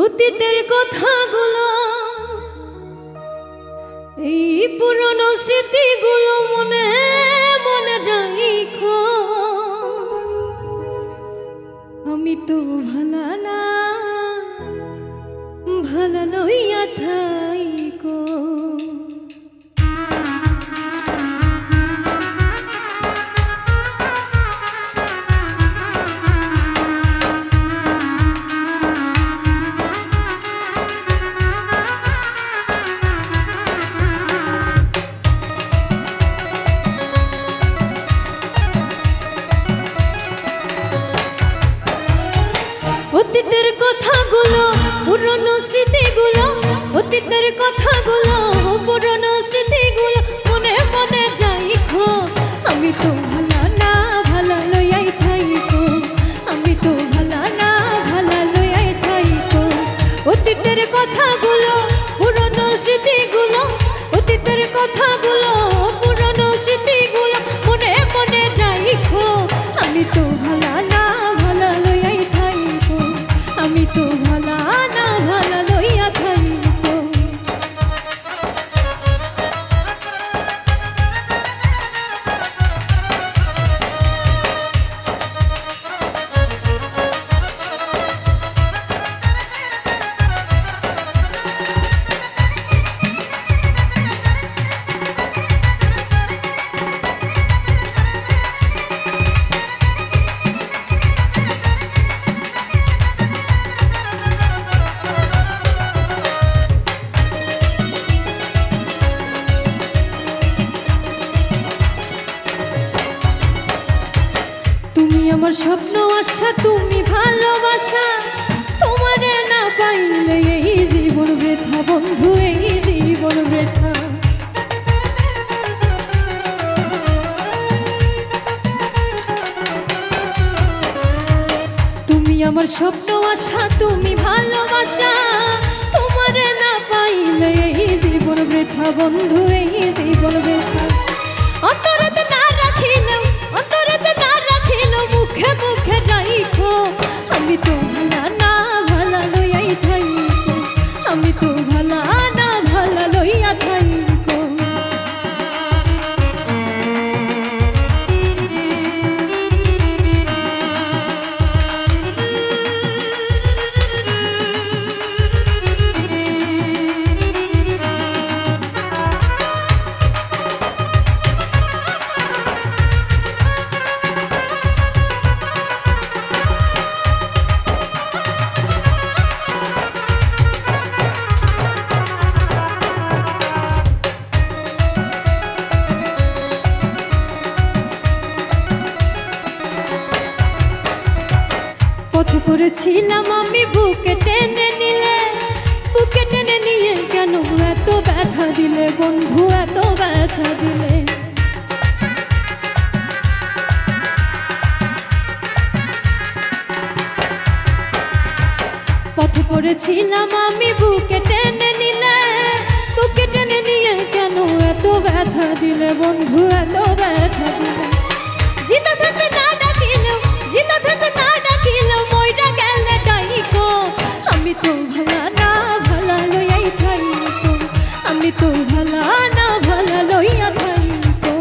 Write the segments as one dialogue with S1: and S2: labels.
S1: অতীতের কথাগুলো এই পুরনো স্মৃতিগুলো মনে মনে রাখো। আমি তো ভালা না ভালা লইয়া থাইকো। অতীতের কথাগুলো পুরনো স্মৃতিগুলো, অতীতের কথাগুলো পুরনো স্মৃতিগুলো মনে মনে রাখো। আমি তো ভালা না ভালা লইয়াই থাইকো। আমি তো ভালা না ভালা লইয়াই থাইকো। অতীতের কথাগুলো পুরনো স্মৃতিগুলো, অতীতের কথাগুলো পুরনো স্মৃতিগুলো মনে মনে রাখো। আমি তো ভালা না ভালা লইয়াই থাইকো। আমি তো ভালা না ভালা লইয়া থাইকো। আমার স্বপ্ন আশা তুমি ভালোবাসা, তোমারে না পাইলে এই জীবন বৃথা বন্ধু, এই জীবন বৃথা। তুমি আমার স্বপ্ন আশা তুমি ভালোবাসা, তোমারে না পাইলে এই জীবন বৃথা বন্ধু, এই জীবন বৃথা। অন্তরেতে না রাখিলেও, অন্তরেতে না রাখিলেও মুখে মুখে রাখো। আমি তো ভালা না ভালা লইয়াই থাইকো। আমি তো ভালা না ভালা লইয়া থাইকো। পথ করেছিলাম আমি বুকে টেনে নিলে, বুকে টেনে নিয়ে কেন এত ব্যথা দিলে বন্ধু, এত ব্যথা দিলে। পথ করেছিলাম আমি বুকে টেনে নিলে, বুকে টেনে নিয়ে কেন এত ব্যথা দিলে বন্ধু, এত ব্যথা দিলে। জিতা থাকতে না ডাকিলেও, জিতা থাকতে না ডাকিলেও মইরা গেলে ডাইকো। আমি তো ভালা না ভালা লইয়াই থাইকো। আমি তো ভালা না ভালা লইয়া থাইকো।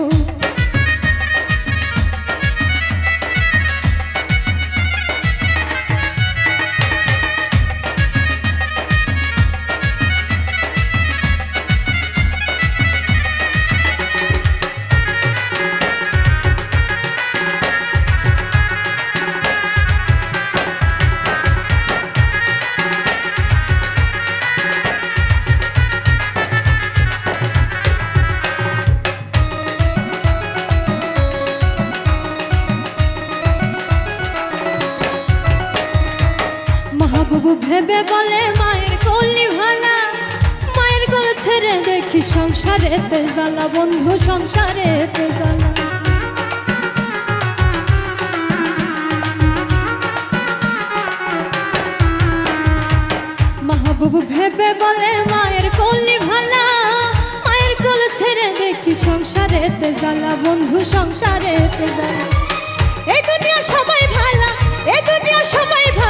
S1: মাহবুবু ভেবে বলে মায়ের কোলে ভালা, মায়ের কোল ছেড়ে দেখি সংসারেতে জ্বালা বন্ধু, সংসারেতে জ্বালা। মাহবুবু ভেবে বলে মায়ের কোলে ভালা, মায়ের কোল ছেড়ে দেখি সংসারেতে জ্বালা বন্ধু, সংসারেতে জ্বালা। এই দুনিয়া সবাই ভালা, এই দুনিয়া সবাই ভালা।